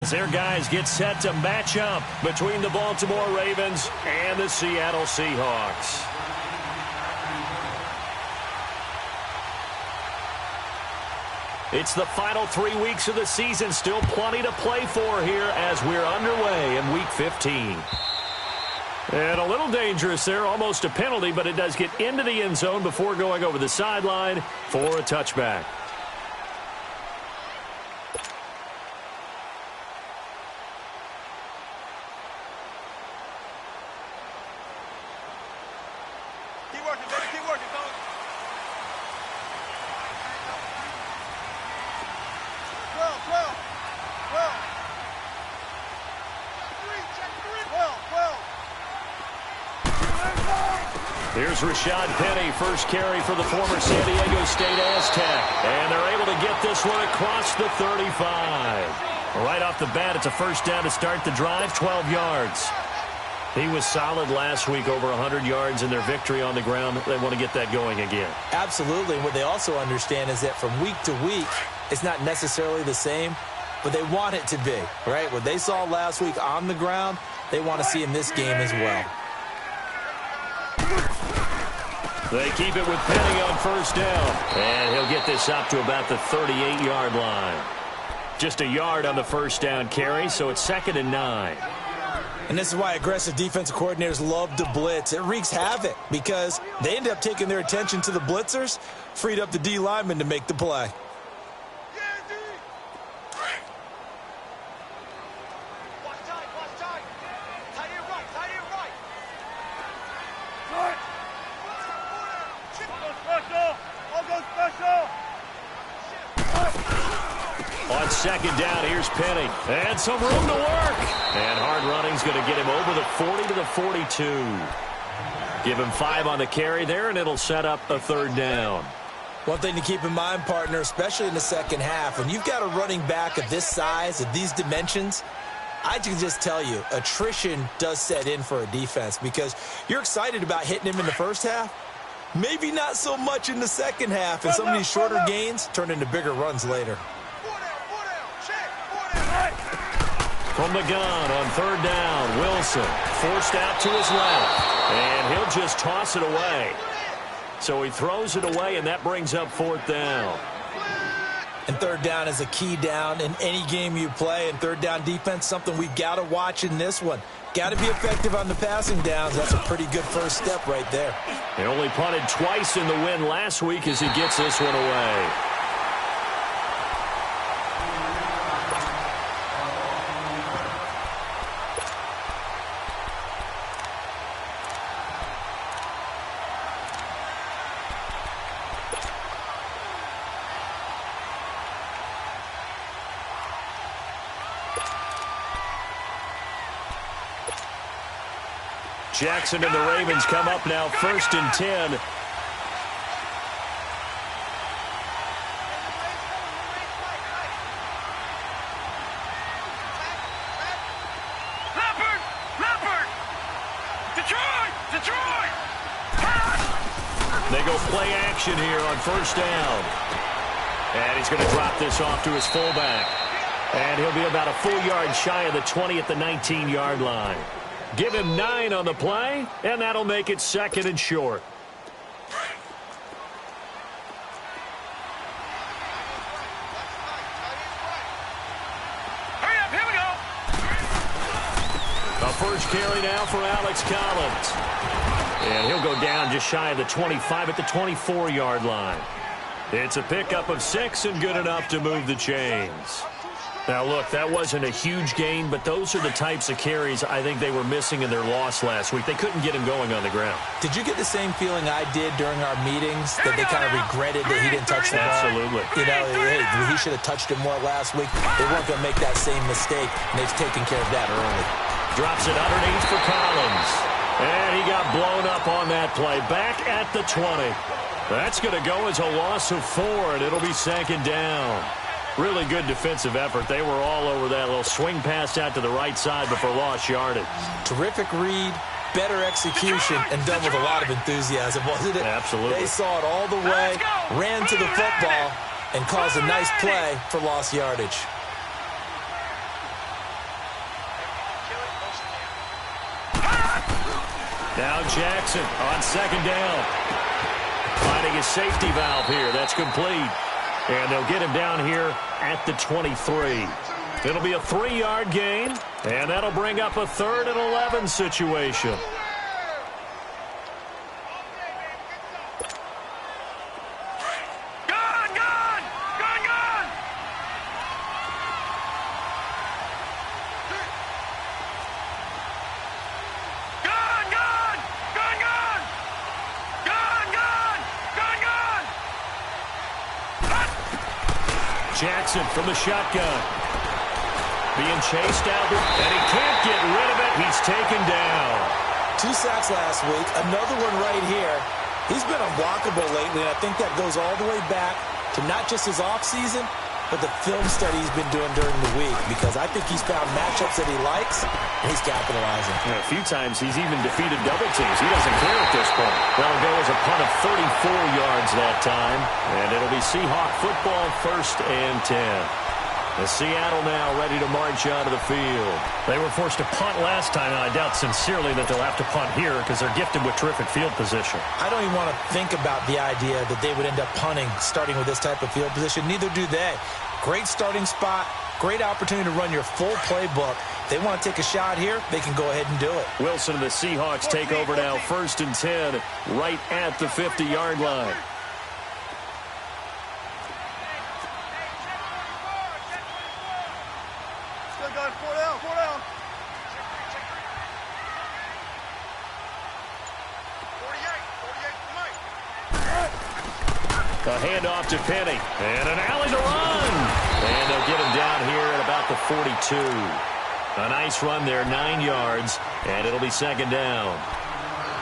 Their guys get set to match up between the Baltimore Ravens and the Seattle Seahawks. It's the final 3 weeks of the season. Still plenty to play for here as we're underway in Week 15. And a little dangerous there, almost a penalty, but it does get into the end zone before going over the sideline for a touchback. Here's Rashad Penny, first carry for the former San Diego State Aztec. And they're able to get this one across the 35. Right off the bat, it's a first down to start the drive, 12 yards. He was solid last week, over 100 yards in their victory on the ground. They want to get that going again. Absolutely. And what they also understand is that from week to week, it's not necessarily the same, but they want it to be, right? What they saw last week on the ground, they want to see in this game as well. They keep it with Penny on first down. And he'll get this up to about the 38-yard line. Just a yard on the first down carry, so it's 2nd and 9. And this is why aggressive defensive coordinators love to blitz. It wreaks havoc because they end up taking their attention to the blitzers, freed up the D lineman to make the play. On second down, here's Penny. And some room to work. And hard running's going to get him over the 40 to the 42. Give him 5 on the carry there, and it'll set up a third down. One thing to keep in mind, partner, especially in the second half, when you've got a running back of this size, of these dimensions, I can just tell you, attrition does set in for a defense because you're excited about hitting him in the first half. Maybe not so much in the second half, and some of these shorter gains turn into bigger runs later. From the gun on third down, Wilson forced out to his left, and he'll just toss it away. So he throws it away, and that brings up 4th down. And third down is a key down in any game you play, and third down defense, something we've got to watch in this one. Got to be effective on the passing downs. That's a pretty good first step right there. He only punted twice in the win last week as he gets this one away. Jackson and the Ravens come up now, 1st and 10. Detroit! They go play action here on first down. And he's going to drop this off to his fullback. And he'll be about a full yard shy of the 20 at the 19-yard line. Give him 9 on the play, and that'll make it 2nd and short. Hurry up, here we go. A first carry now for Alex Collins. And he'll go down just shy of the 25 at the 24-yard line. It's a pickup of 6 and good enough to move the chains. Now, look, that wasn't a huge gain, but those are the types of carries I think they were missing in their loss last week. They couldn't get him going on the ground. Did you get the same feeling I did during our meetings, that they kind of regretted that he didn't touch the ball? Absolutely. You know, hey, he should have touched it more last week. They weren't going to make that same mistake, and they've taken care of that early. Drops it underneath for Collins. And he got blown up on that play. Back at the 20. That's going to go as a loss of 4, and it'll be 2nd down. Really good defensive effort. They were all over that little swing pass out to the right side before lost yardage. Terrific read, better execution, and done with a lot of enthusiasm, wasn't it? Absolutely. They saw it all the way, ran to the football, and caused a nice play for lost yardage. Now Jackson on second down. Finding a safety valve here. That's complete. And they'll get him down here at the 23. It'll be a 3-yard gain, and that'll bring up a 3rd and 11 situation. Jackson from the shotgun. Being chased out, and he can't get rid of it. He's taken down. 2 sacks last week, another one right here. He's been unblockable lately, and I think that goes all the way back to not just his offseason, but the film study he's been doing during the week, because I think he's found matchups that he likes, and he's capitalizing. A few times he's even defeated double teams. He doesn't care at this point. That'll go as a punt of 34 yards that time, and it'll be Seahawk football, 1st and 10. The Seattle now ready to march out of the field. They were forced to punt last time, and I doubt sincerely that they'll have to punt here because they're gifted with terrific field position. I don't even want to think about the idea that they would end up punting starting with this type of field position. Neither do they. Great starting spot, great opportunity to run your full playbook. They want to take a shot here, they can go ahead and do it. Wilson and the Seahawks take over now, 1st and 10, right at the 50-yard line. A handoff to Penny, and an alley to run. And they'll get him down here at about the 42. A nice run there, 9 yards, and it'll be 2nd down.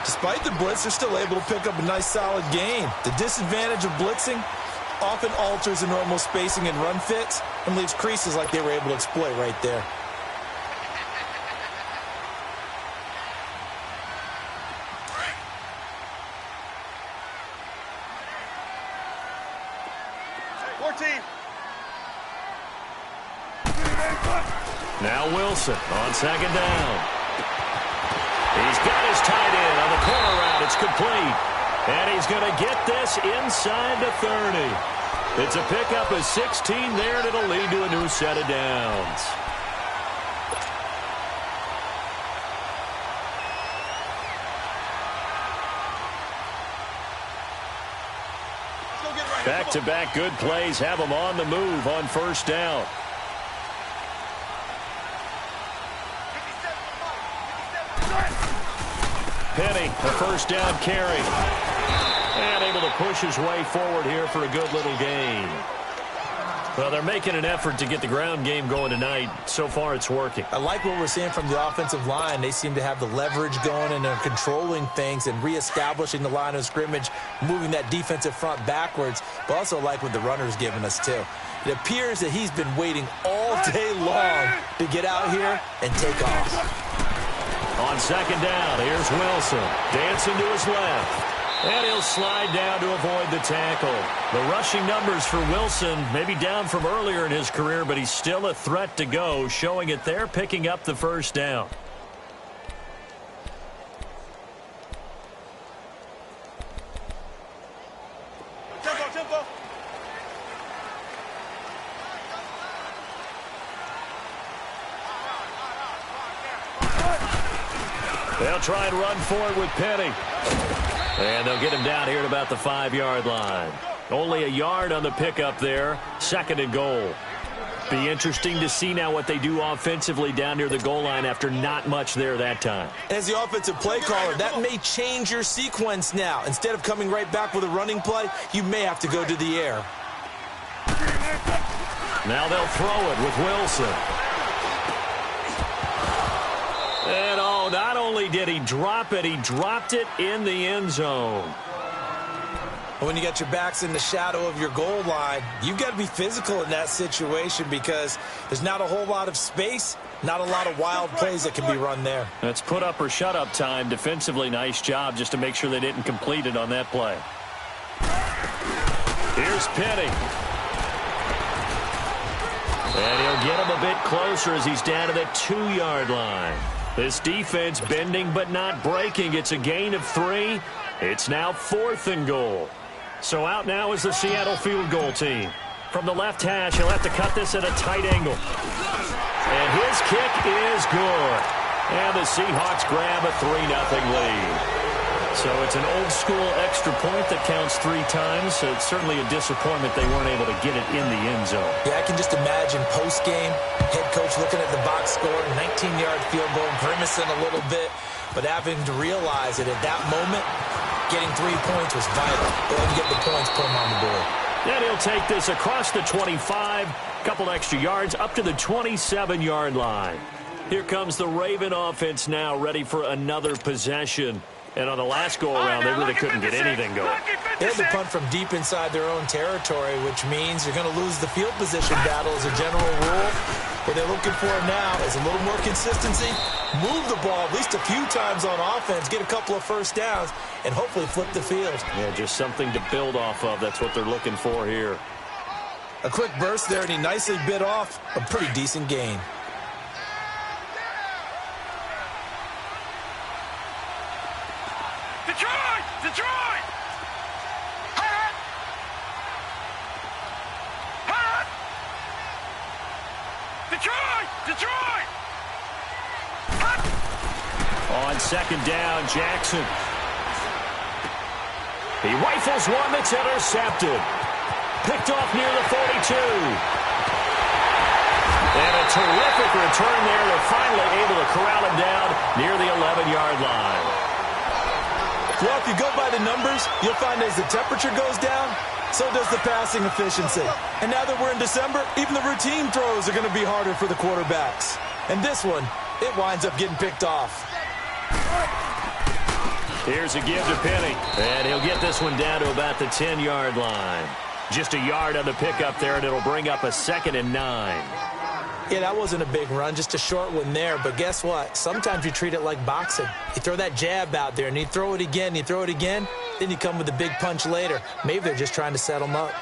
Despite the blitz, they're still able to pick up a nice, solid gain. The disadvantage of blitzing often alters the normal spacing and run fits and leaves creases like they were able to exploit right there. Now Wilson on 2nd down. He's got his tight end on the corner route. It's complete. And he's going to get this inside the 30. It's a pickup of 16 there, and it'll lead to a new set of downs. Back-to-back good plays have them on the move on 1st down. Penny, a 1st down carry. And able to push his way forward here for a good little gain. Well, they're making an effort to get the ground game going tonight. So far, it's working. I like what we're seeing from the offensive line. They seem to have the leverage going, and they're controlling things and reestablishing the line of scrimmage, moving that defensive front backwards, but also like what the runner's giving us, too. It appears that he's been waiting all day long to get out here and take off. On 2nd down, here's Wilson. Dancing to his left. And he'll slide down to avoid the tackle. The rushing numbers for Wilson may be down from earlier in his career, but he's still a threat to go, showing it there, picking up the 1st down. Tempo. They'll try and run for it with Penny. And they'll get him down here at about the 5-yard line. Only a yard on the pickup there. 2nd and goal. Be interesting to see now what they do offensively down near the goal line after not much there that time. As the offensive play caller, that may change your sequence now. Instead of coming right back with a running play, you may have to go to the air. Now they'll throw it with Wilson. And not only did he drop it, he dropped it in the end zone. When you got your backs in the shadow of your goal line, you've got to be physical in that situation because there's not a whole lot of space, not a lot of wild plays that can be run there. That's put up or shut up time. Defensively, nice job just to make sure they didn't complete it on that play. Here's Penny. And he'll get him a bit closer as he's down to the 2-yard line. This defense bending but not breaking. It's a gain of 3. It's now 4th and goal. So out now is the Seattle field goal team. From the left hash, he'll have to cut this at a tight angle. And his kick is good. And the Seahawks grab a 3-0 lead. So it's an old-school extra point that counts 3 times. So it's certainly a disappointment they weren't able to get it in the end zone. Yeah, I can just imagine post-game, head coach looking at the box score, 19-yard field goal, grimacing a little bit, but having to realize that at that moment, getting 3 points was vital. Go ahead and get the points, put them on the board. And he'll take this across the 25, couple extra yards, up to the 27-yard line. Here comes the Raven offense now, ready for another possession. And on the last go-around, they really couldn't get anything going. They had to punt from deep inside their own territory, which means you're going to lose the field position battle as a general rule. What they're looking for now is a little more consistency, move the ball at least a few times on offense, get a couple of first downs, and hopefully flip the field. Yeah, just something to build off of. That's what they're looking for here. A quick burst there, and he nicely bit off a pretty decent gain. Detroit! Detroit! Hut! Hut! Detroit! Detroit! Hut! On second down, Jackson. He rifles one that's intercepted. Picked off near the 42. And a terrific return there. They're finally able to corral him down near the 11-yard line. Well, if you go by the numbers, you'll find as the temperature goes down, so does the passing efficiency. And now that we're in December, even the routine throws are going to be harder for the quarterbacks. And this one, it winds up getting picked off. Here's a give to Penny. And he'll get this one down to about the 10-yard line. Just a yard on the pickup there, and it'll bring up a 2nd and 9. Yeah, that wasn't a big run, just a short one there. But guess what? Sometimes you treat it like boxing. You throw that jab out there, and you throw it again, you throw it again, then you come with a big punch later. Maybe they're just trying to set them up.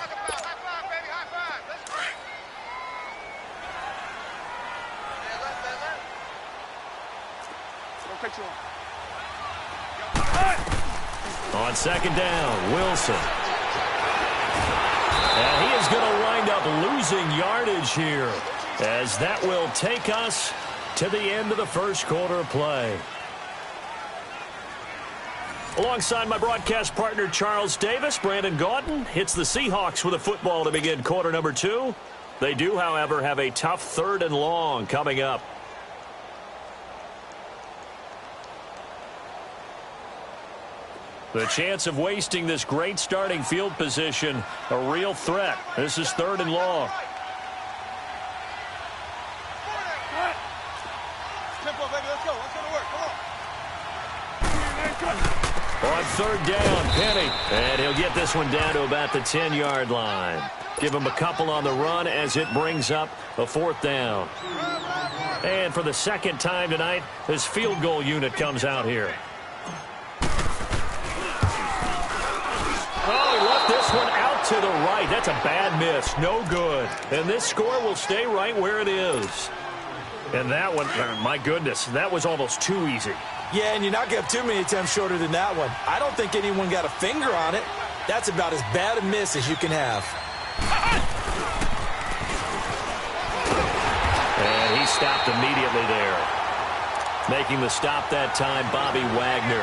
On second down, Wilson. And he is going to wind up losing yardage here, as that will take us to the end of the first quarter of play. Alongside my broadcast partner, Charles Davis, Brandon Gaudin hits the Seahawks with a football to begin quarter number 2. They do, however, have a tough 3rd and long coming up. The chance of wasting this great starting field position, a real threat. This is 3rd and long. Tempo, baby, let's go. Let's go to work. Come on. On 3rd down, Penny. And he'll get this one down to about the 10-yard line. Give him a couple on the run as it brings up a 4th down. And for the 2nd time tonight, this field goal unit comes out here. Oh, he left this one out to the right. That's a bad miss. No good. And this score will stay right where it is. And that one, my goodness, that was almost too easy. Yeah, and you're not going to have too many attempts shorter than that one. I don't think anyone got a finger on it. That's about as bad a miss as you can have. And he stopped immediately there. Making the stop that time, Bobby Wagner.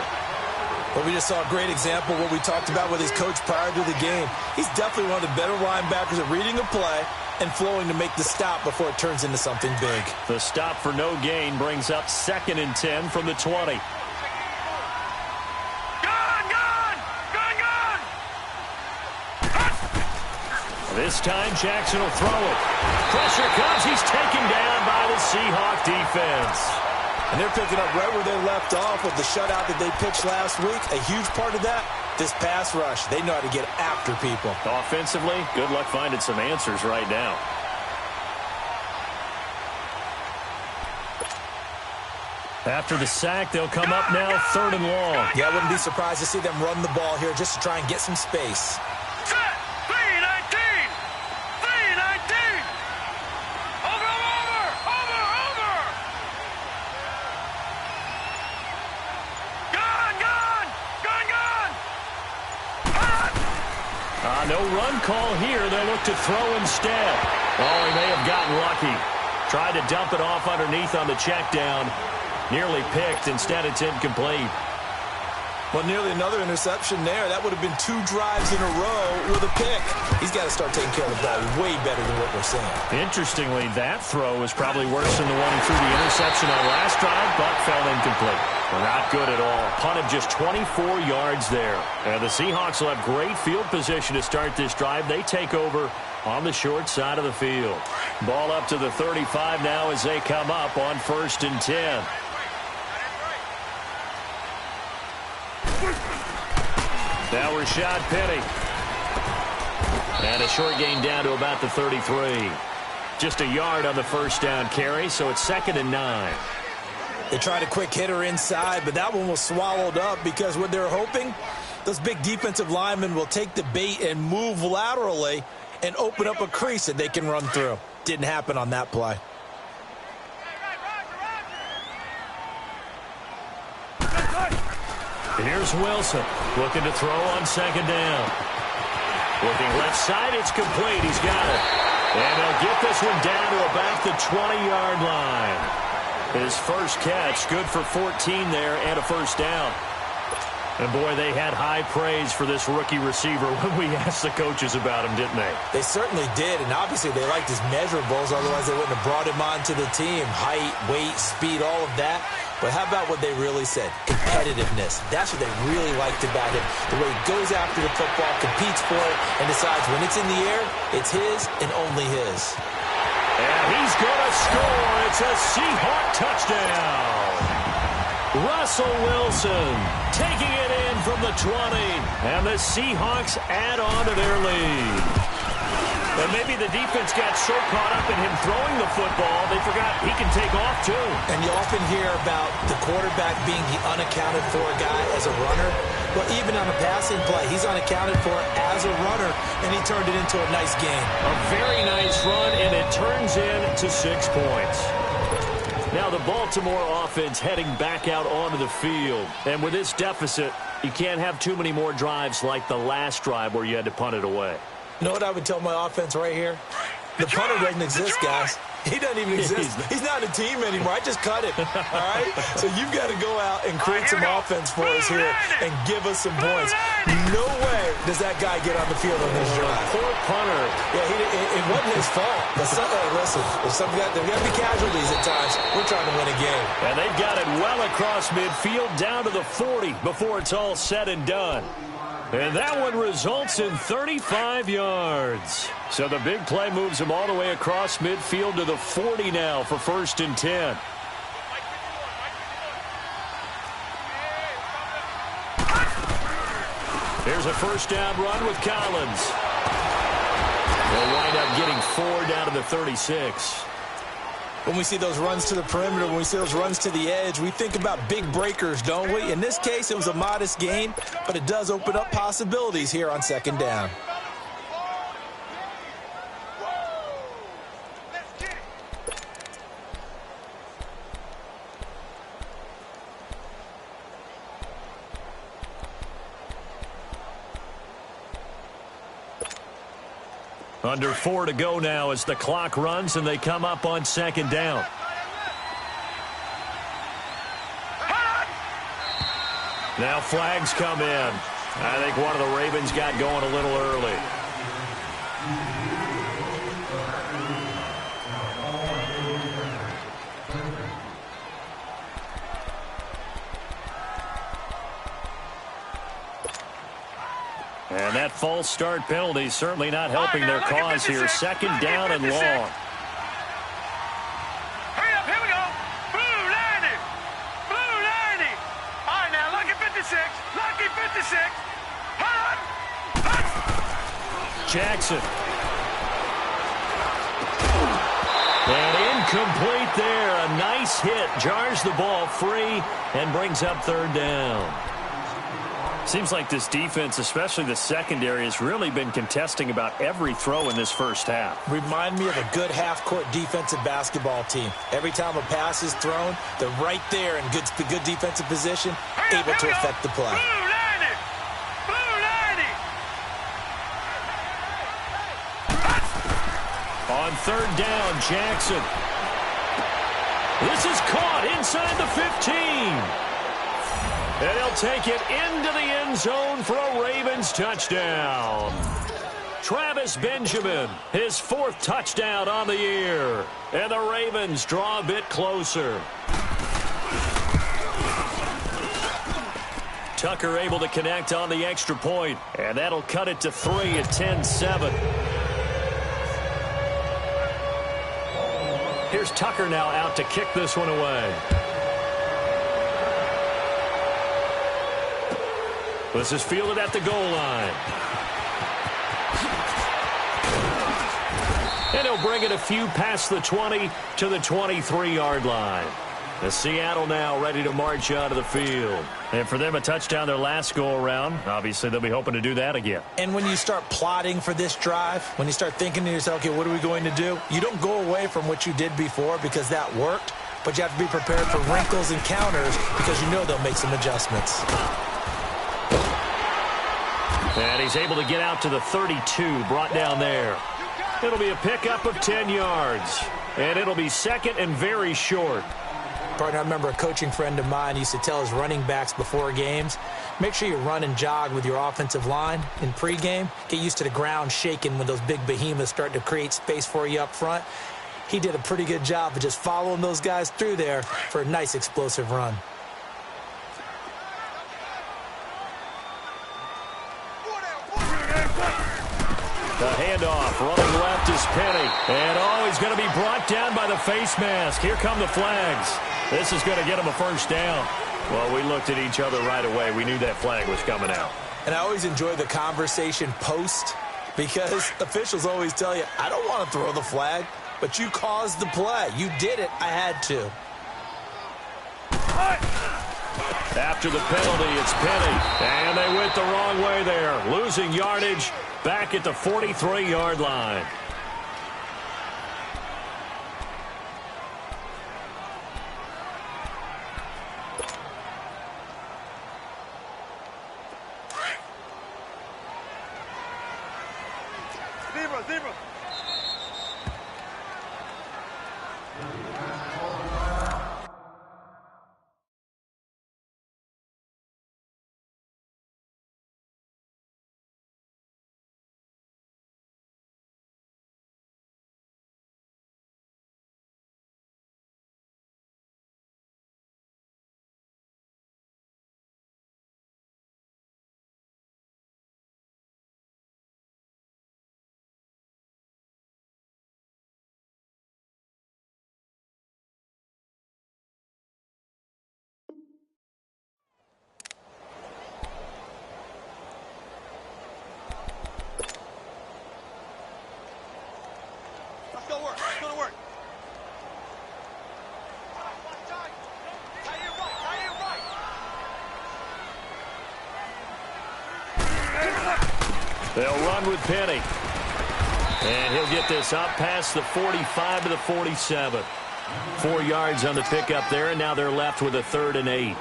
But we just saw a great example of what we talked about with his coach prior to the game. He's definitely one of the better linebackers at reading a play and flowing to make the stop before it turns into something big. The stop for no gain brings up 2nd and 10 from the 20. This time, Jackson will throw it. Pressure comes. He's taken down by the Seahawk defense. And they're picking up right where they left off with the shutout that they pitched last week. A huge part of that, this pass rush. They know how to get after people. Offensively, good luck finding some answers right now. After the sack, they'll come up now 3rd and long. Yeah, I wouldn't be surprised to see them run the ball here just to try and get some space. Set! 3-19! 3-19! Over! No run call here. They'll look to throw instead. Oh, he may have gotten lucky. Tried to dump it off underneath on the check down. Nearly picked. Instead, it's incomplete. Well, nearly another interception there. That would have been 2 drives in a row with a pick. He's got to start taking care of the ball way better than what we're seeing. Interestingly, that throw was probably worse than the one he threw the interception on last drive, but fell incomplete. Not good at all. Punt of just 24 yards there. And the Seahawks will have great field position to start this drive. They take over on the short side of the field. Ball up to the 35 now as they come up on 1st and 10. Now Rashad Penny. And a short gain down to about the 33. Just a yard on the first down carry, so it's 2nd and 9. They tried a quick hitter inside, but that one was swallowed up because what they're hoping, those big defensive linemen will take the bait and move laterally and open up a crease that they can run through. Didn't happen on that play. Here's Wilson looking to throw on 2nd down. Looking left side, it's complete. He's got it. And they'll get this one down to about the 20-yard line. His first catch, good for 14 there and a first down. And, boy, they had high praise for this rookie receiver when we asked the coaches about him, didn't they? They certainly did, and obviously they liked his measurables. Otherwise, they wouldn't have brought him onto the team. Height, weight, speed, all of that. But how about what they really said? Competitiveness. That's what they really liked about him. The way he goes after the football, competes for it, and decides when it's in the air, it's his and only his. And he's going to score. It's a Seahawk touchdown. Russell Wilson taking it in from the 20. And the Seahawks add on to their lead. And maybe the defense got so caught up in him throwing the football, they forgot he can take off too. And you often hear about the quarterback being the unaccounted for guy as a runner. Well, even on a passing play, he's unaccounted for as a runner, and he turned it into a nice game. A very nice run, and it turns into 6 points. Now the Baltimore offense heading back out onto the field. And with this deficit, you can't have too many more drives like the last drive where you had to punt it away. You know what I would tell my offense right here? The punter doesn't exist, guys. He doesn't even exist. He's not a team anymore. I just cut him. All right? So you've got to go out and create some offense for us here and give us some points. No way does that guy get on the field on this drive. Poor punter. Yeah, it wasn't his fault. But listen, there's got to be casualties at times. We're trying to win a game. And they've got it well across midfield down to the 40 before it's all said and done. And that one results in 35 yards. So the big play moves him all the way across midfield to the 40 now for 1st and 10. Here's a first down run with Collins. They'll wind up getting 4 down to the 36. When we see those runs to the perimeter, when we see those runs to the edge, we think about big breakers, don't we? In this case, it was a modest gain, but it does open up possibilities here on 2nd down. Under 4 to go now as the clock runs and they come up on 2nd down. Now flags come in. I think one of the Ravens got going a little early. And that false start penalty is certainly not helping their cause here. 2nd down and long. Hurry up, here we go. Blue 90. Blue 90. All right, now, lucky 56. Lucky 56. Hold on. Jackson. And incomplete there. A nice hit. Jars the ball free and brings up 3rd down. Seems like this defense, especially the secondary, has really been contesting about every throw in this first half. Remind me of a good half-court defensive basketball team. Every time a pass is thrown, they're right there in good defensive position, able to affect the play. Blue 90. Blue 90. third down, Jackson. This is caught inside the 15. And he'll take it into the end zone for a Ravens touchdown. Travis Benjamin, his 4th touchdown on the year. And the Ravens draw a bit closer. Tucker able to connect on the extra point, and that'll cut it to 3 at 10-7. Here's Tucker now out to kick this one away. This is fielded at the goal line. And he'll bring it a few past the 20 to the 23-yard line. The Seattle now ready to march out of the field. And for them, a touchdown their last go-around. Obviously, they'll be hoping to do that again. And when you start plotting for this drive, when you start thinking to yourself, okay, what are we going to do? You don't go away from what you did before because that worked, but you have to be prepared for wrinkles and counters because you know they'll make some adjustments. And he's able to get out to the 32, brought down there. It'll be a pickup of 10 yards. And it'll be second and very short. Partner, I remember a coaching friend of mine used to tell his running backs before games, make sure you run and jog with your offensive line in pregame. Get used to the ground shaking when those big behemoths start to create space for you up front. He did a pretty good job of just following those guys through there for a nice explosive run. The handoff, running left is Penny. And he's going to be brought down by the face mask. Here come the flags. This is going to get him a first down. Well, we looked at each other right away. We knew that flag was coming out. And I always enjoy the conversation post because officials always tell you, I don't want to throw the flag, but you caused the play. You did it. I had to. After the penalty, it's Penny. And they went the wrong way there. Losing yardage back at the 43-yard line. Zebra. Let's go to work. They'll run with Penny. And he'll get this up past the 45 to the 47. 4 yards on the pickup there, and now they're left with a 3rd and 8.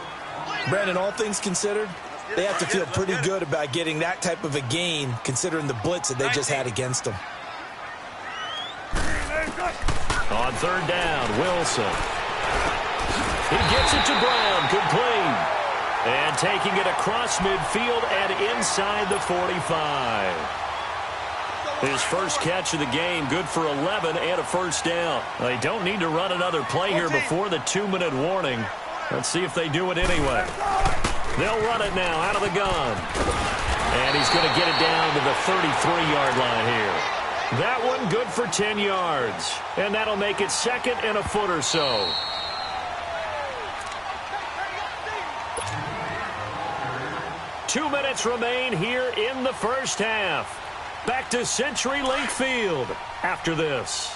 Brandon, all things considered, they have to feel pretty good about getting that type of a gain considering the blitz that they just had against them. On 3rd down, Wilson. He gets it to Brown, complete. And taking it across midfield and inside the 45. His first catch of the game, good for 11 and a first down. They don't need to run another play here before the 2-minute warning. Let's see if they do it anyway. They'll run it now out of the gun. And he's going to get it down to the 33-yard line here. That one good for 10 yards. And that'll make it 2nd and a foot or so. Two minutes remain here in the first half. Back to CenturyLink Field after this.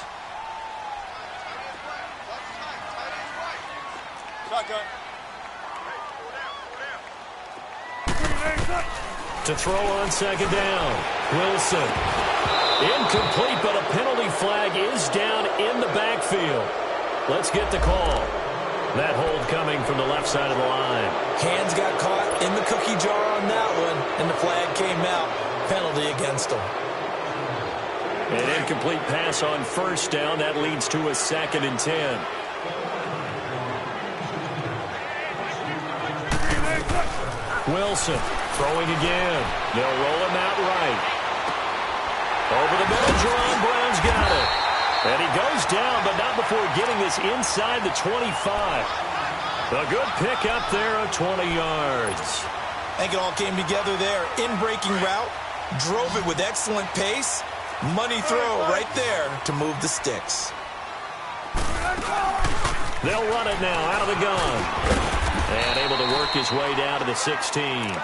To throw on 2nd down, Wilson. Incomplete, but a penalty flag is down in the backfield. Let's get the call. That hold coming from the left side of the line. Hands got caught in the cookie jar on that one, and the flag came out. Penalty against them. An incomplete pass on first down. That leads to a 2nd and 10. Wilson throwing again. They'll roll him out right. Over the middle, Jerome Brown's got it. And he goes down, but not before getting this inside the 25. A good pick up there of 20 yards. I think it all came together there. In-breaking route, drove it with excellent pace. Money throw right there to move the sticks. They'll run it now out of the gun. And able to work his way down to the 16.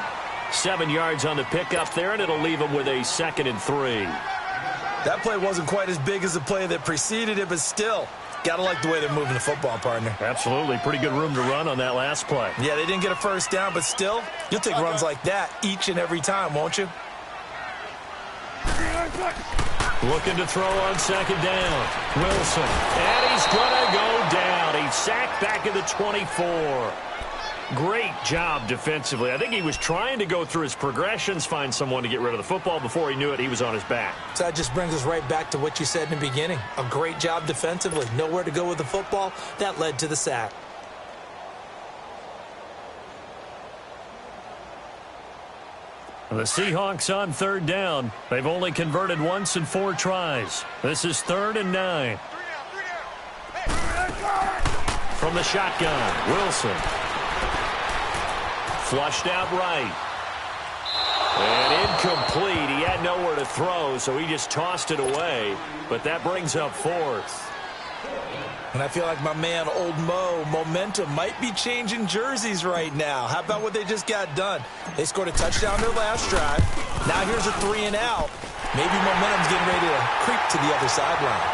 7 yards on the pickup there, and it'll leave him with a 2nd and 3. That play wasn't quite as big as the play that preceded it, but still, got to like the way they're moving the football, partner. Absolutely. Pretty good room to run on that last play. Yeah, they didn't get a first down, but still, you'll take runs like that each and every time, won't you? Looking to throw on 2nd down. Wilson. And he's going to go down. He's sacked back at the 24. Great job defensively. I think he was trying to go through his progressions, find someone to get rid of the football. Before he knew it, he was on his back. So that just brings us right back to what you said in the beginning. A great job defensively. Nowhere to go with the football. That led to the sack. The Seahawks on 3rd down. They've only converted once in 4 tries. This is 3rd and 9. From the shotgun, Wilson. Flushed out right. And incomplete. He had nowhere to throw, so he just tossed it away. But that brings up 4th. And I feel like my man, Old Mo, momentum might be changing jerseys right now. How about what they just got done? They scored a touchdown their last drive. Now here's a 3 and out. Maybe momentum's getting ready to creep to the other sideline.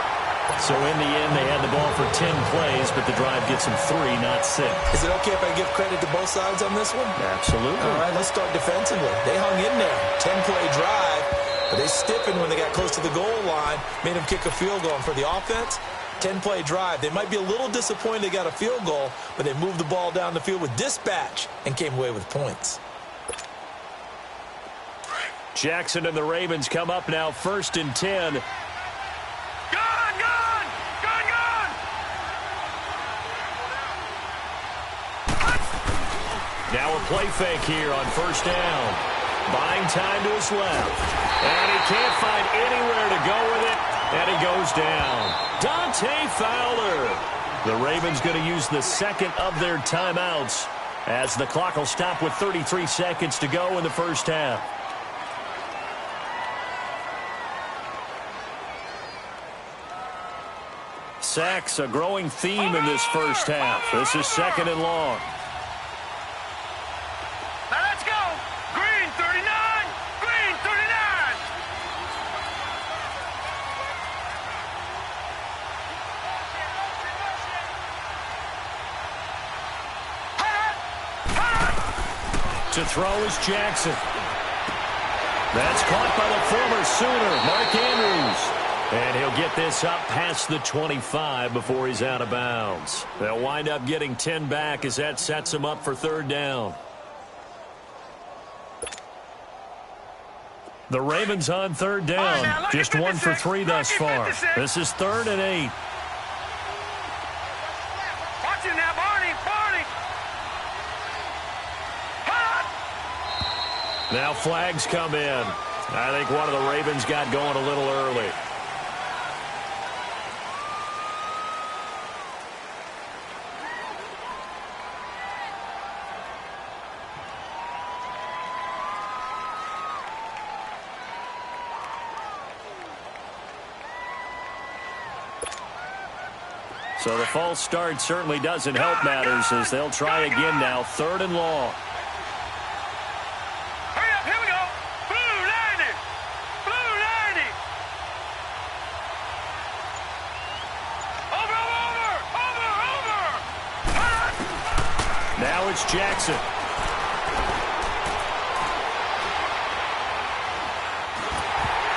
So in the end, they had the ball for 10 plays, but the drive gets them 3, not 6. Is it okay if I give credit to both sides on this one? Absolutely. All right, let's start defensively. They hung in there. 10-play drive, but they stiffened when they got close to the goal line, made them kick a field goal. And for the offense, 10-play drive. They might be a little disappointed they got a field goal, but they moved the ball down the field with dispatch and came away with points. Jackson and the Ravens come up now 1st and 10. Now a play fake here on 1st down. Buying time to his left. And he can't find anywhere to go with it. And he goes down. Dante Fowler. The Ravens going to use the 2nd of their timeouts as the clock will stop with 33 seconds to go in the 1st half. Sacks, a growing theme in this 1st half. This is 2nd and long. Now let's go. Green 39. Green 39. To throw is Jackson. That's caught by the former Sooner, Mark Andrews. And he'll get this up past the 25 before he's out of bounds. They'll wind up getting 10 back as that sets them up for 3rd down. The Ravens on 3rd down. Just 1 for 3 thus far. This is 3rd and 8. Watch it now, Barney. Barney. Now flags come in. I think one of the Ravens got going a little early. So the false start certainly doesn't help matters as they'll try again now. 3rd and long. Hurry up, here we go. Blue 90. Blue 90. Over. Now it's Jackson.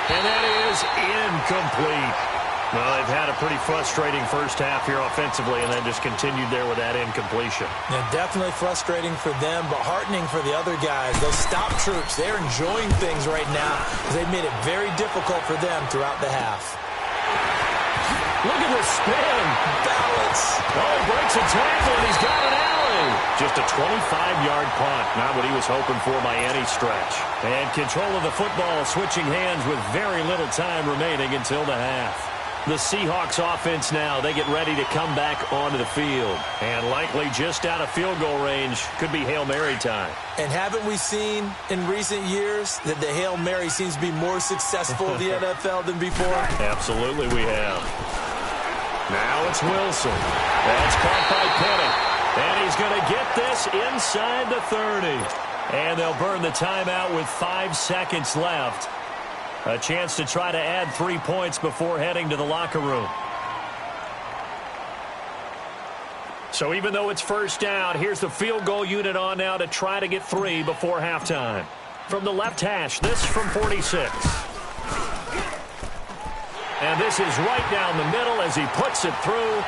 And that is incomplete. Well, they've had a pretty frustrating first half here offensively and then just continued there with that incompletion. Yeah, definitely frustrating for them, but heartening for the other guys. Those stop troops, they're enjoying things right now because they've made it very difficult for them throughout the half. Look at this spin. Balance. Oh, he breaks a tackle, and he's got an alley. Just a 25-yard punt. Not what he was hoping for by any stretch. And control of the football switching hands with very little time remaining until the half. The Seahawks offense now, they get ready to come back onto the field. And likely just out of field goal range, could be Hail Mary time. And haven't we seen in recent years that the Hail Mary seems to be more successful in the NFL than before? Absolutely we have. Now it's Wilson. That's caught by Penny. And he's going to get this inside the 30. And they'll burn the timeout with 5 seconds left. A chance to try to add 3 points before heading to the locker room. So even though it's first down, here's the field goal unit on now to try to get 3 before halftime. From the left hash, this from 46. And this is right down the middle as he puts it through.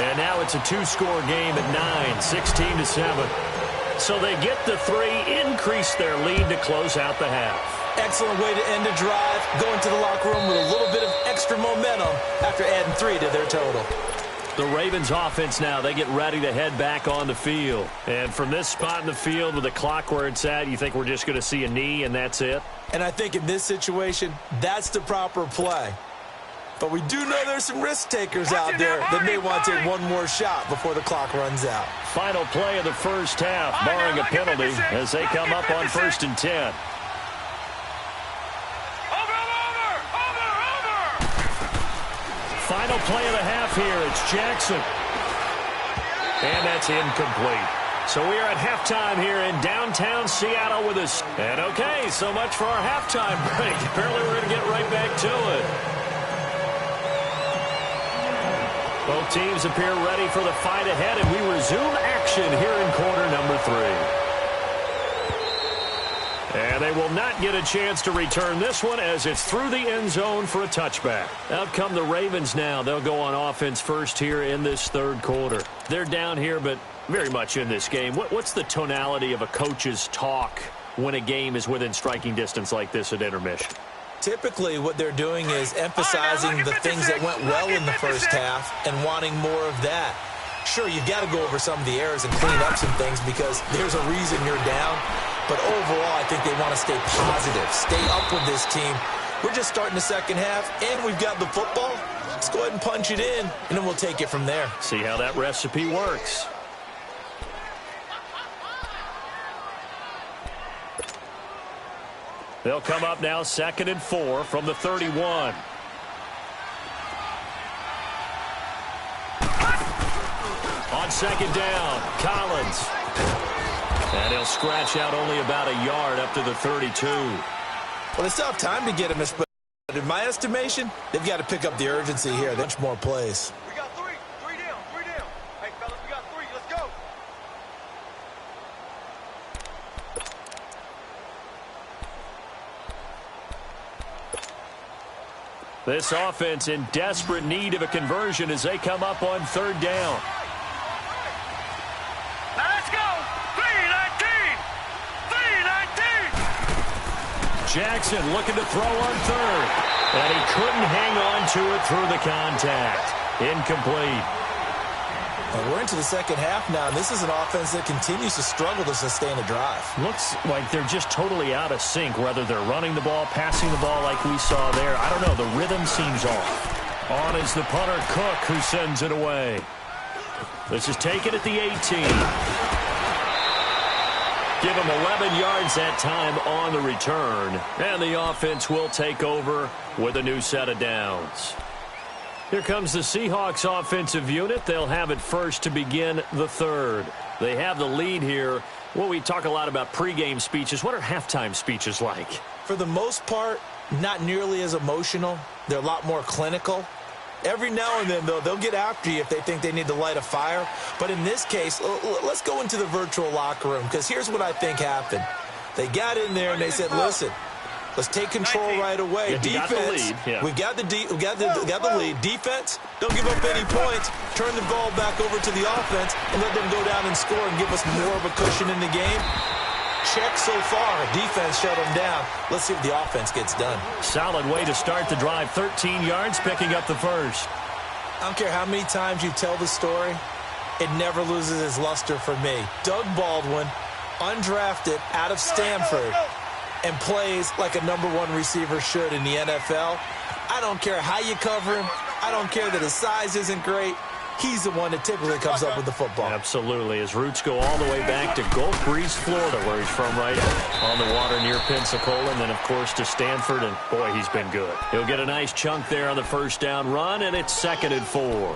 And now it's a 2-score game at 9, 16-7. So they get the 3, increase their lead to close out the half. Excellent way to end a drive, going to the locker room with a little bit of extra momentum after adding 3 to their total. The Ravens offense now, they get ready to head back on the field. And from this spot in the field with the clock where it's at, you think we're just going to see a knee and that's it? And I think in this situation, that's the proper play. But we do know there's some risk takers out there that may want to take one more shot before the clock runs out. Final play of the first half, barring a penalty, as they come up on 1st and 10. Final play of the half here. It's Jackson. And that's incomplete. So we are at halftime here in downtown Seattle with us. And okay, so much for our halftime break. Apparently we're going to get right back to it. Both teams appear ready for the fight ahead, and we resume action here in quarter number 3. And they will not get a chance to return this one as it's through the end zone for a touchback. Out come the Ravens now. They'll go on offense first here in this third quarter. They're down here, but very much in this game. What's the tonality of a coach's talk when a game is within striking distance like this at intermission? Typically, what they're doing is emphasizing the things that went well in the first half and wanting more of that. Sure, you've got to go over some of the errors and clean up some things because there's a reason you're down. But overall, I think they want to stay positive, stay up with this team. We're just starting the second half, and we've got the football. Let's go ahead and punch it in, and then we'll take it from there. See how that recipe works. They'll come up now 2nd and 4 from the 31. On 2nd down, Collins. And he'll scratch out only about a yard up to the 32. Well, they still have time to get him, but in my estimation, they've got to pick up the urgency here. There's much more plays. We got 3 down. Hey, fellas, we got 3. Let's go. This offense in desperate need of a conversion as they come up on 3rd down. Now let's go. 3-19. Jackson looking to throw on 3rd. And he couldn't hang on to it through the contact. Incomplete. And we're into the second half now, and this is an offense that continues to struggle to sustain a drive. Looks like they're just totally out of sync, whether they're running the ball, passing the ball like we saw there. I don't know. The rhythm seems off. On is the punter, Cook, who sends it away. This is taken at the 18. Give him 11 yards that time on the return. And the offense will take over with a new set of downs. Here comes the Seahawks offensive unit. They'll have it first to begin the third. They have the lead here. Well, we talk a lot about pregame speeches. What are halftime speeches like? For the most part, not nearly as emotional. They're a lot more clinical. Every now and then, though, they'll get after you if they think they need to light a fire. But in this case, let's go into the virtual locker room, because here's what I think happened. They got in there and they said, listen, Let's take control right away. Yeah, Defense, got the lead. Yeah. we got the lead. Defense, don't give up any points. Turn the ball back over to the offense and let them go down and score and give us more of a cushion in the game. Check so far. Defense shut them down. Let's see what the offense gets done. Solid way to start the drive. 13 yards, picking up the first. I don't care how many times you tell the story, it never loses its luster for me. Doug Baldwin, undrafted out of Stanford, and plays like a #1 receiver should in the NFL. I don't care how you cover him. I don't care that his size isn't great. He's the one that typically comes up with the football. Absolutely. His roots go all the way back to Gulf Breeze, Florida, where he's from, right on the water near Pensacola, and then, of course, to Stanford, and, boy, he's been good. He'll get a nice chunk there on the first down run, and it's 2nd and 4.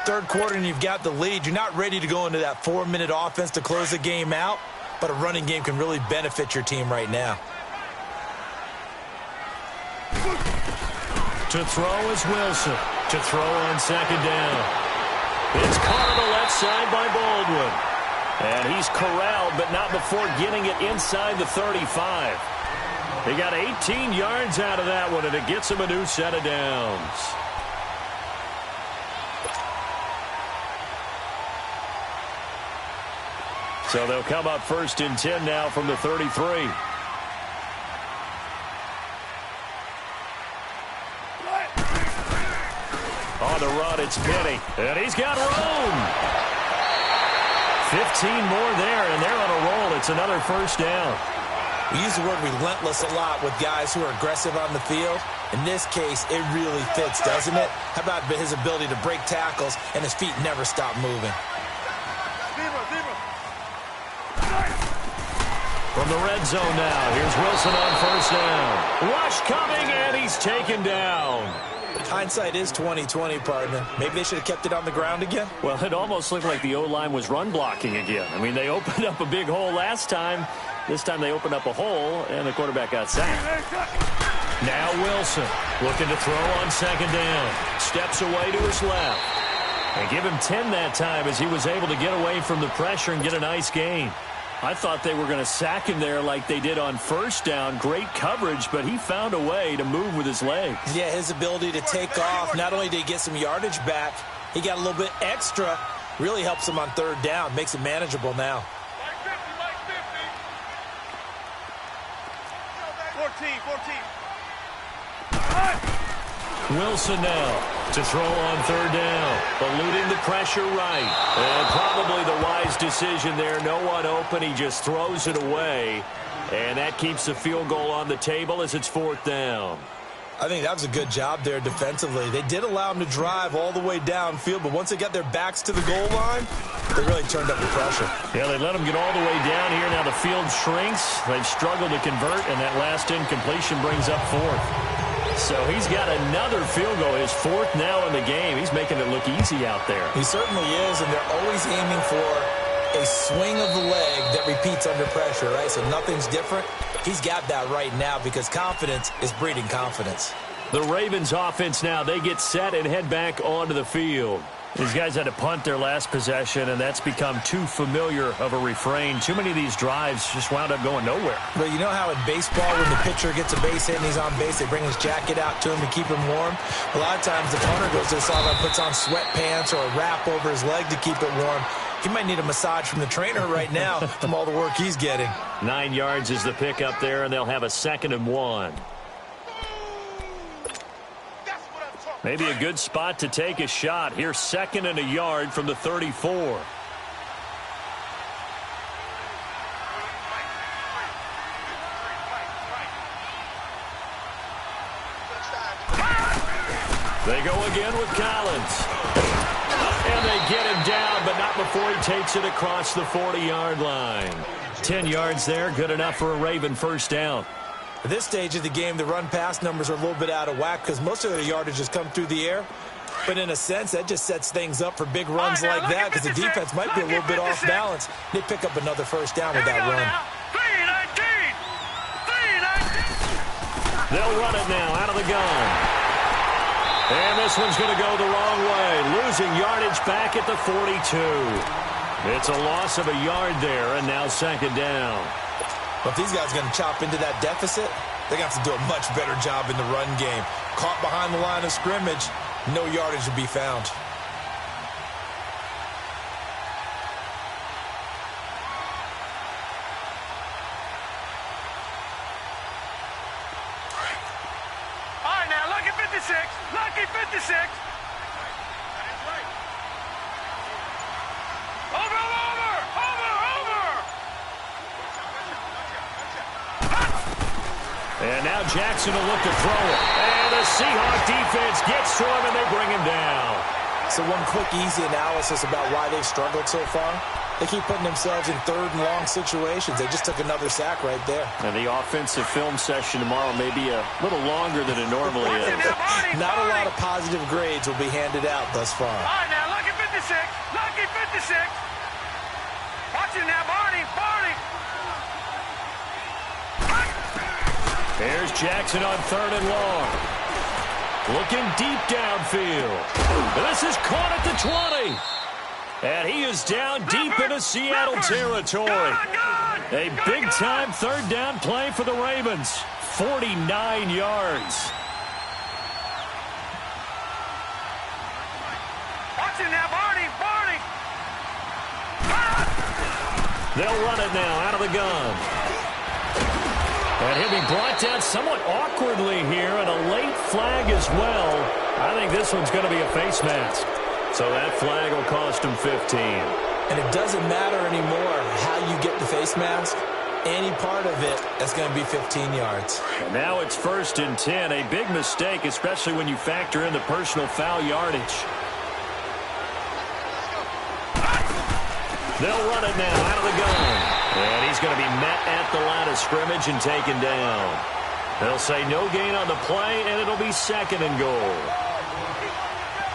Third quarter, and you've got the lead. You're not ready to go into that 4-minute offense to close the game out, but a running game can really benefit your team right now. To throw is Wilson. To throw on 2nd down. It's caught on the left side by Baldwin. And he's corralled, but not before getting it inside the 35. They got 18 yards out of that one, and it gets him a new set of downs. So they'll come up 1st and 10 now from the 33. On the run, it's Penny. And he's got room. 15 more there, and they're on a roll. It's another first down. We use the word relentless a lot with guys who are aggressive on the field. In this case, it really fits, doesn't it? How about his ability to break tackles and his feet never stop moving? From the red zone now, here's Wilson on first down. Rush coming, and he's taken down. Hindsight is 20/20, partner. Maybe they should have kept it on the ground again. Well, it almost looked like the O-line was run blocking again. I mean, they opened up a big hole last time. This time they opened up a hole, and the quarterback got sacked. Now Wilson looking to throw on 2nd down. Steps away to his left. And give him 10 that time as he was able to get away from the pressure and get a nice gain. I thought they were going to sack him there like they did on first down. Great coverage, but he found a way to move with his legs. Yeah, his ability to take off, not only did he get some yardage back, he got a little bit extra. Really helps him on 3rd down, makes it manageable now. 14. Wilson now to throw on 3rd down, eluding the pressure right. And probably the wise decision there. No one open. He just throws it away. And that keeps the field goal on the table as it's 4th down. I think that was a good job there defensively. They did allow him to drive all the way downfield, but once they got their backs to the goal line, they really turned up the pressure. Yeah, they let him get all the way down here. Now the field shrinks. They've struggled to convert, and that last incompletion brings up 4th. So he's got another field goal, his 4th now in the game. He's making it look easy out there. He certainly is, and they're always aiming for a swing of the leg that repeats under pressure, right? So nothing's different. He's got that right now because confidence is breeding confidence. The Ravens offense now, they get set and head back onto the field. These guys had to punt their last possession, and that's become too familiar of a refrain. Too many of these drives just wound up going nowhere. But you know how in baseball, when the pitcher gets a base hit and he's on base, they bring his jacket out to him to keep him warm? A lot of times the punter goes to the sideline, puts on sweatpants or a wrap over his leg to keep it warm. He might need a massage from the trainer right now from all the work he's getting. 9 yards is the pickup there, and they'll have a 2nd and 1. Maybe a good spot to take a shot. Here's 2nd and a yard from the 34. They go again with Collins. And they get him down, but not before he takes it across the 40-yard line. 10 yards there, good enough for a Raven first down. At this stage of the game, the run-pass numbers are a little bit out of whack because most of their yardage has come through the air. But in a sense, that just sets things up for big runs like that because the defense might be a little bit off balance. They pick up another first down with that run. 3-19. They'll run it now out of the gun. And this one's going to go the wrong way, losing yardage back at the 42. It's a loss of a yard there, and now 2nd down. But if these guys are going to chop into that deficit, they're going to have to do a much better job in the run game. Caught behind the line of scrimmage, no yardage to be found. All right, now, lucky 56. Lucky 56. Over. And now Jackson will look to throw it. And the Seahawk defense gets to him, and they bring him down. So one quick, easy analysis about why they've struggled so far. They keep putting themselves in third and long situations. They just took another sack right there. And the offensive film session tomorrow may be a little longer than it normally is. Not a lot of positive grades will be handed out thus far. All right, now, lucky 56. Lucky 56. Watch it now, Barney. Here's Jackson on third and long. Looking deep downfield. This is caught at the 20. And he is down deep into Seattle territory. A big-time third down play for the Ravens. 49 yards. Watch it now, Barney. They'll run it now out of the gun. And he'll be brought down somewhat awkwardly here, and a late flag as well. I think this one's going to be a face mask. So that flag will cost him 15. And it doesn't matter anymore how you get the face mask. Any part of it, that's going to be 15 yards. And now it's 1st and 10. A big mistake, especially when you factor in the personal foul yardage. They'll run it now out of the gun. And he's going to be met at the line of scrimmage and taken down. They'll say no gain on the play, and it'll be 2nd and goal.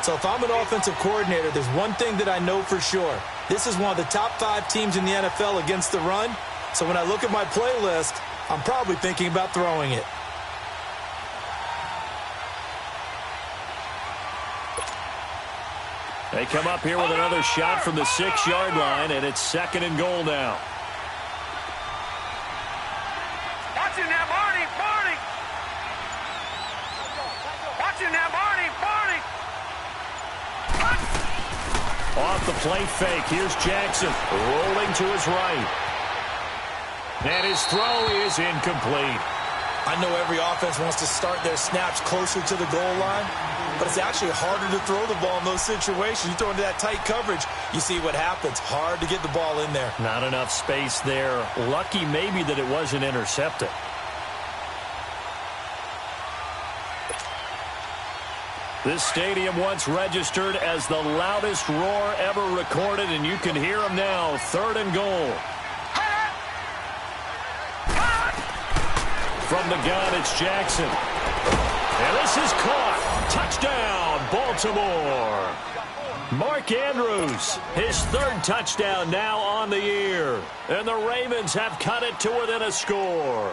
So if I'm an offensive coordinator, there's one thing that I know for sure. This is one of the top 5 teams in the NFL against the run. So when I look at my playlist, I'm probably thinking about throwing it. They come up here with another shot from the 6-yard line, and it's 2nd and goal now. Watch it now, Barney. Watch it now, Barney. Off the play fake, here's Jackson rolling to his right. And his throw is incomplete. I know every offense wants to start their snaps closer to the goal line, but it's actually harder to throw the ball in those situations. You throw into that tight coverage, you see what happens. Hard to get the ball in there. Not enough space there. Lucky maybe that it wasn't intercepted. This stadium once registered as the loudest roar ever recorded, and you can hear them now. 3rd and goal. From the gun, it's Jackson. And this is caught. Touchdown, Baltimore. Mark Andrews, his 3rd touchdown now on the year. And the Ravens have cut it to within a score.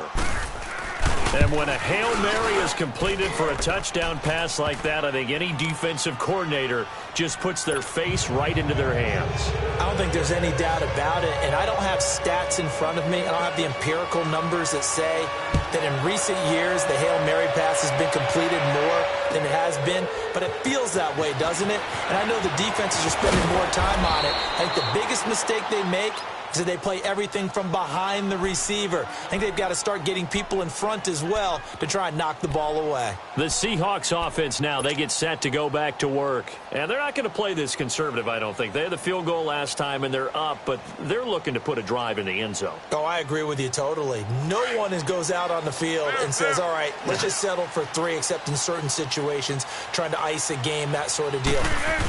And when a Hail Mary is completed for a touchdown pass like that, I think any defensive coordinator just puts their face right into their hands. I don't think there's any doubt about it, and I don't have stats in front of me. I don't have the empirical numbers that say that in recent years the Hail Mary pass has been completed more than it has been, but it feels that way, doesn't it? And I know the defenses are spending more time on it. I think the biggest mistake they make is that they play everything from behind the receiver. I think they've got to start getting people in front as well to try and knock the ball away. The Seahawks offense now, they get set to go back to work. And they're not going to play this conservative, I don't think. They had the field goal last time, and they're up, but they're looking to put a drive in the end zone. Oh, I agree with you totally. No one goes out on the field and says, all right, let's just settle for 3, except in certain situations, trying to ice a game, that sort of deal.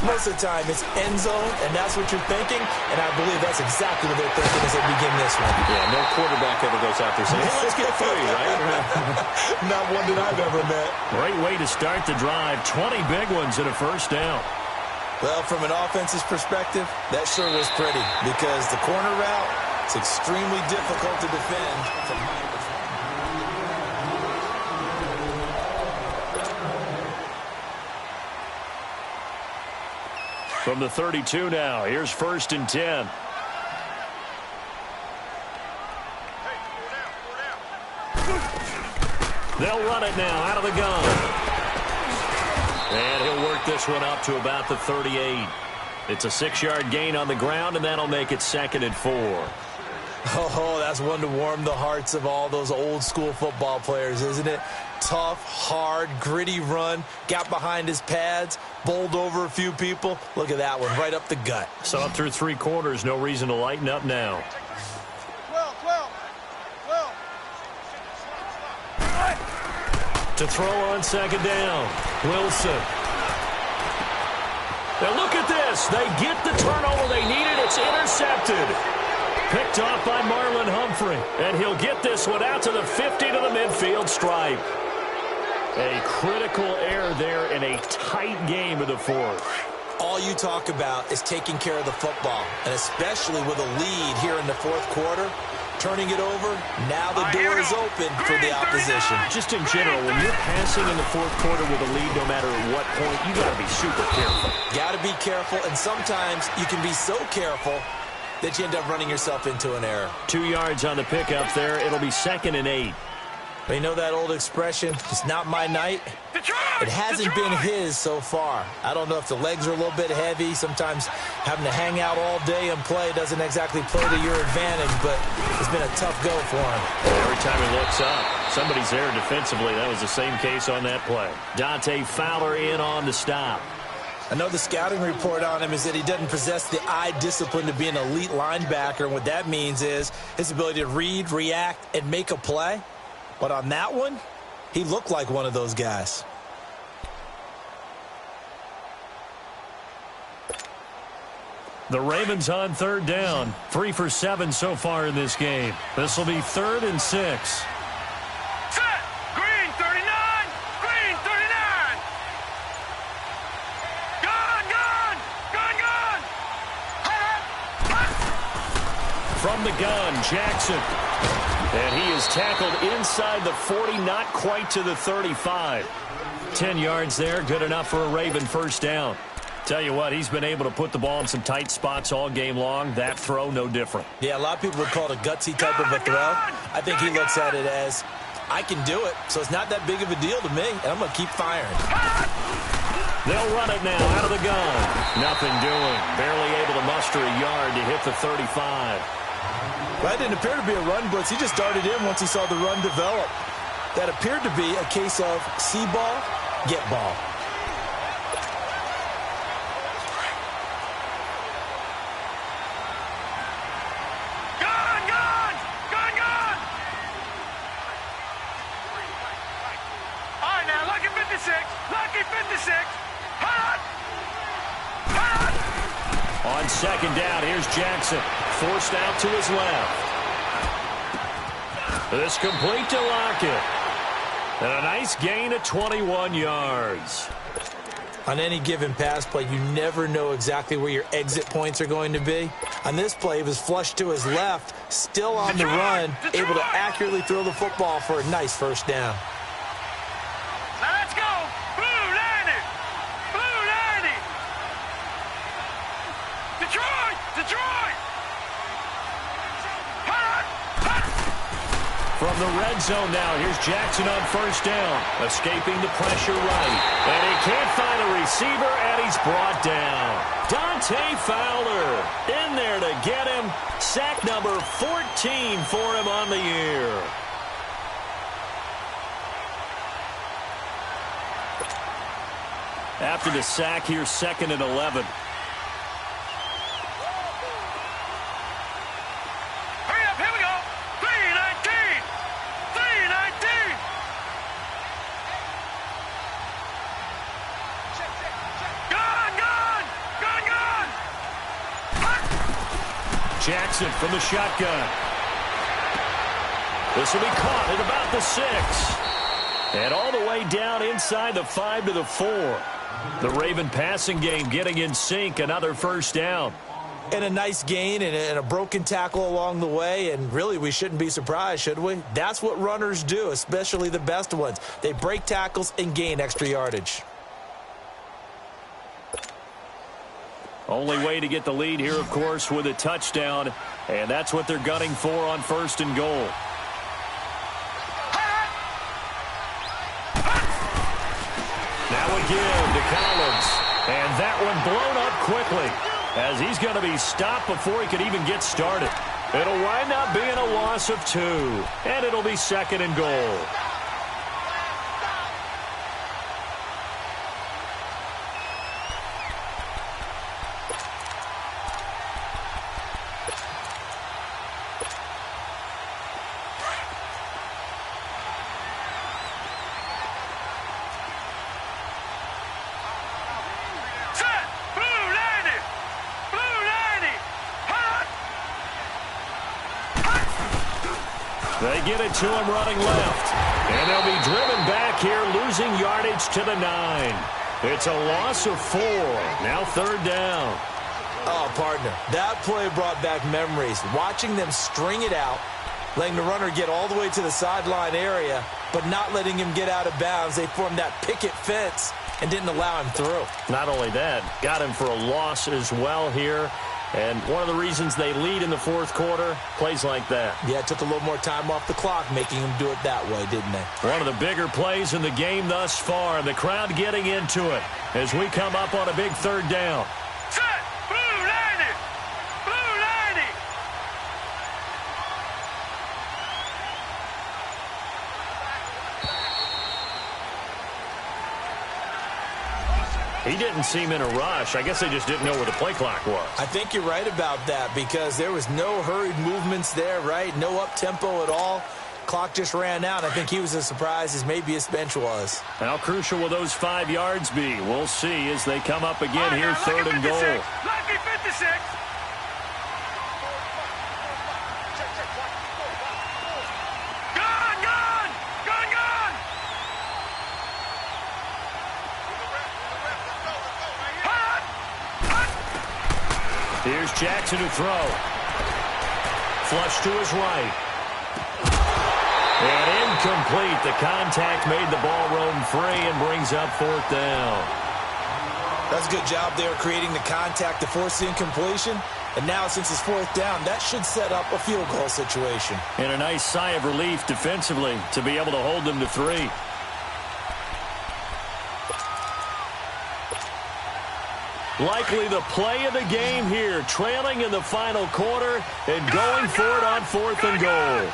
Most of the time, it's end zone, and that's what you're thinking, and I believe that's exactly what they're thinking as they begin this one. Yeah, no quarterback ever goes out there saying, hey, let's get 3, right? Not one that I've ever met. Great way to start the drive. 20 big ones and a 1st down. Well, from an offense's perspective, that sure was pretty because the corner route is extremely difficult to defend from From the 32 now, here's 1st and 10. They'll run it now out of the gun. And he'll work this one up to about the 38. It's a 6-yard gain on the ground, and that'll make it 2nd and 4. Oh, that's one to warm the hearts of all those old-school football players, isn't it? Tough, hard, gritty run, got behind his pads, bowled over a few people. Look at that one, right up the gut. So up through 3 quarters, no reason to lighten up now. 12. To throw on 2nd down, Wilson. Now look at this. They get the turnover they needed. It's intercepted. Picked off by Marlon Humphrey. And he'll get this one out to the 50 to the midfield stripe. A critical error there in a tight game of the 4th. All you talk about is taking care of the football, and especially with a lead here in the 4th quarter. Turning it over, now the door is open for the opposition. Just in general, when you're passing in the 4th quarter with a lead, no matter at what point, you got to be super careful. Got to be careful, and sometimes you can be so careful that you end up running yourself into an error. 2 yards on the pickup there. It'll be 2nd and 8. But you know that old expression, it's not my night? It hasn't been his so far. I don't know if the legs are a little bit heavy. Sometimes having to hang out all day and play doesn't exactly play to your advantage, but it's been a tough go for him. Every time he looks up, somebody's there defensively. That was the same case on that play. Dante Fowler in on the stop. I know the scouting report on him is that he doesn't possess the eye discipline to be an elite linebacker, and what that means is his ability to read, react, and make a play. But on that one, he looked like one of those guys. The Ravens on 3rd down. 3 for 7 so far in this game. This will be 3rd and 6. Set. Green 39. Green 39. Gun. From the gun, Jackson. And he is tackled inside the 40, not quite to the 35. 10 yards there, good enough for a Raven first down. Tell you what, he's been able to put the ball in some tight spots all game long. That throw, no different. Yeah, a lot of people would call it a gutsy type of a throw. I think he looks at it as, I can do it, so it's not that big of a deal to me, and I'm going to keep firing. They'll run it now out of the gun. Nothing doing. Barely able to muster a yard to hit the 35. Well, that didn't appear to be a run blitz. He just darted in once he saw the run develop. That appeared to be a case of see ball, get ball. Gun. All right, now, lucky 56. Hot. On 2nd down, here's Jackson. Forced out to his left. This complete to Lockett. And a nice gain of 21 yards. On any given pass play, you never know exactly where your exit points are going to be. On this play, he was flushed to his left, still on the run, able to accurately throw the football for a nice first down. Now let's go. Blue 90. Detroit. Hot. From the red zone now, here's Jackson on first down. Escaping the pressure right. And he can't find a receiver, and he's brought down. Dante Fowler in there to get him. Sack number 14 for him on the year. After the sack, here's 2nd and 11. Hurry up, here we go. 319. Gun. Jackson from the shotgun. This will be caught at about the 6. And all the way down inside the 5 to the 4. The Raven passing game getting in sync. Another first down. And a nice gain and a broken tackle along the way. And really, we shouldn't be surprised, should we? That's what runners do, especially the best ones. They break tackles and gain extra yardage. Only way to get the lead here, of course, with a touchdown. And that's what they're gunning for on 1st and goal. And that one blown up quickly, as he's going to be stopped before he could even get started. It'll wind up being a loss of 2, and it'll be 2nd and goal. They get it to him running left. And they'll be driven back here, losing yardage to the 9. It's a loss of 4. Now 3rd down. Oh, partner, that play brought back memories. Watching them string it out, letting the runner get all the way to the sideline area, but not letting him get out of bounds. They formed that picket fence and didn't allow him through. Not only that, got him for a loss as well here. And one of the reasons they lead in the 4th quarter, plays like that. Yeah, it took a little more time off the clock, making them do it that way, didn't they? One of the bigger plays in the game thus far, and the crowd getting into it as we come up on a big 3rd down. Set! Blue 90! Blue 90! He didn't seem in a rush. I guess they just didn't know where the play clock was. I think you're right about that because there was no hurried movements there, right? No up-tempo at all. Clock just ran out. I think he was as surprised as maybe his bench was. How crucial will those 5 yards be? We'll see as they come up again here, 3rd and goal. Lucky 56! Here's Jackson to throw. Flush to his right. And incomplete. The contact made the ball roam free and brings up 4th down. That's a good job there creating the contact to force the incompletion. And now since it's 4th down, that should set up a field goal situation. And a nice sigh of relief defensively to be able to hold them to 3. Likely the play of the game here, trailing in the final quarter and going for it on 4th and goal.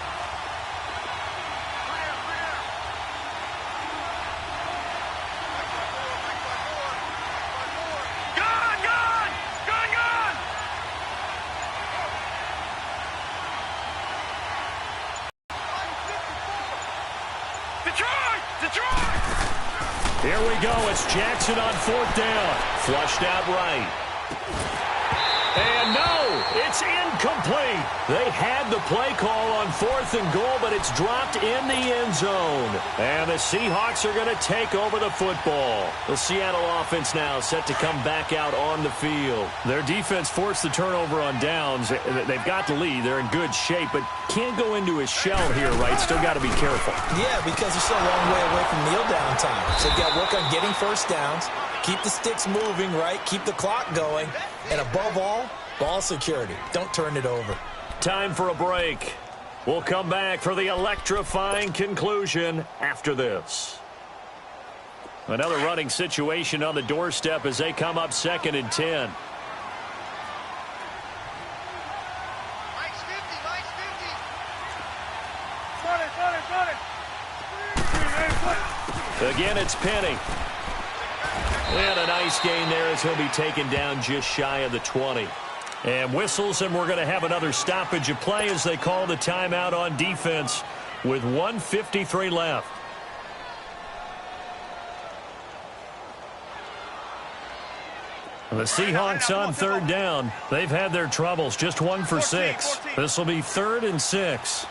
Here we go. It's Jackson on 4th down. Flushed out right. And no, it's incomplete. They had the play call on 4th and goal, but it's dropped in the end zone. And the Seahawks are going to take over the football. The Seattle offense now set to come back out on the field. Their defense forced the turnover on downs. They've got the lead. They're in good shape, but can't go into a shell here, right? Still got to be careful. Yeah, because they're still a long way away from kneel down time. So you've got to work on getting first downs, keep the sticks moving, right? Keep the clock going. And above all, ball security. Don't turn it over. Time for a break. We'll come back for the electrifying conclusion after this. Another running situation on the doorstep as they come up 2nd and 10. Again, it's Penny. And a nice gain there as he'll be taken down just shy of the 20. And whistles, and we're going to have another stoppage of play as they call the timeout on defense with 1:53 left. The Seahawks on 3rd down. They've had their troubles, just 1 for 6. This will be 3rd and 6.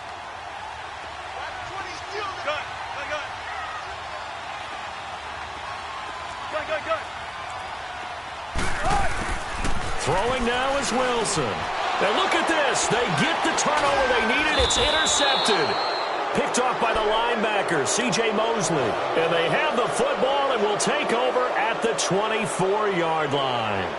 Throwing now is Wilson. And look at this. They get the turnover they needed. It's intercepted. Picked off by the linebacker, C.J. Mosley. And they have the football and will take over at the 24-yard line.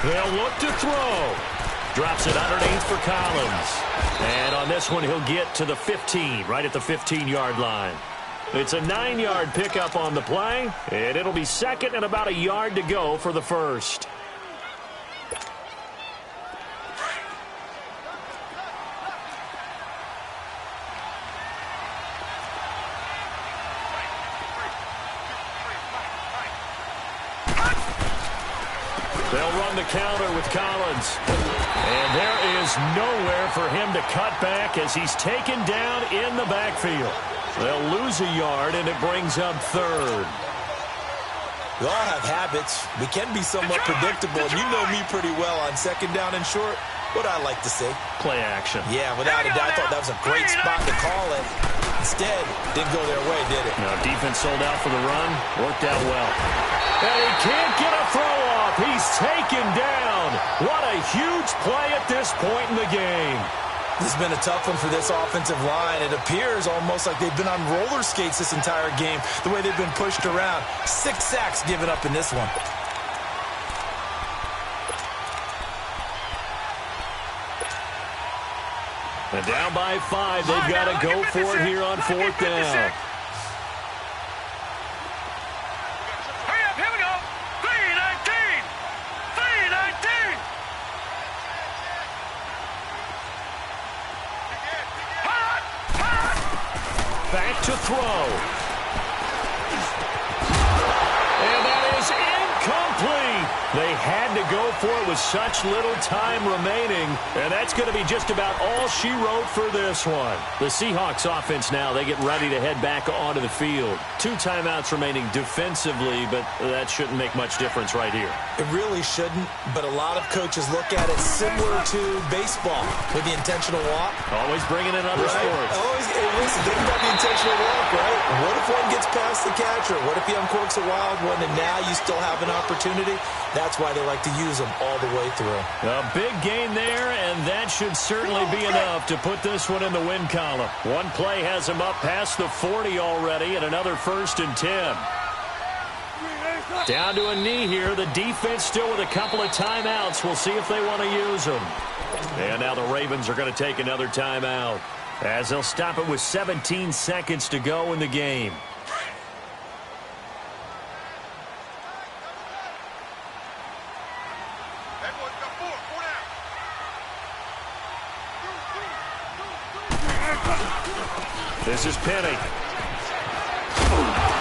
They'll look to throw. Drops it underneath for Collins. And on this one, he'll get to the 15, right at the 15-yard line. It's a 9-yard pickup on the play, and it'll be second and about a yard to go for the first. They'll run the counter with Collins. And there is nowhere for him to cut back as he's taken down in the backfield. They'll lose a yard, and it brings up third. We all have habits. We can be somewhat predictable, and you know me pretty well on second down and short. What I like to say? Play action. Yeah, without a doubt. I thought that was a great spot to call it. Instead, didn't go their way, did it? No, defense sold out for the run. Worked out well. And he can't get a throw off. He's taken down. What a huge play at this point in the game. This has been a tough one for this offensive line. It appears almost like they've been on roller skates this entire game, the way they've been pushed around. 6 sacks given up in this one. And down by 5. They've got to go for it here on 4th down. Hurry up, here we go. 3-19. 3-19. Back to throw. And that is incomplete. They had to go for it with such little time remaining, and that's going to be just about all she wrote for this one. The Seahawks offense now, they get ready to head back onto the field. 2 timeouts remaining defensively, but that shouldn't make much difference right here. It really shouldn't, but a lot of coaches look at it similar to baseball with the intentional walk. Always bringing in other sports. Always, hey, listen, think about the intentional walk, right? What if one gets past the catcher? What if he uncorks a wild one and now you still have an opportunity? That's why they like to use them all the way through. A big gain there, and that should certainly be enough to put this one in the win column. One play has him up past the 40 already, and another 1st and 10. Down to a knee here. The defense still with a couple of timeouts. We'll see if they want to use them. And now the Ravens are going to take another timeout as they'll stop it with 17 seconds to go in the game. This is Penny.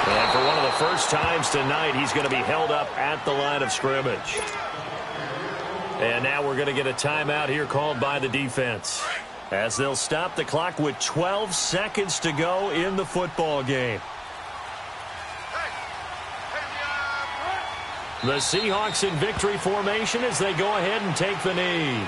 And for one of the first times tonight, he's going to be held up at the line of scrimmage. And now we're going to get a timeout here called by the defense, as they'll stop the clock with 12 seconds to go in the football game. The Seahawks in victory formation as they go ahead and take the knee.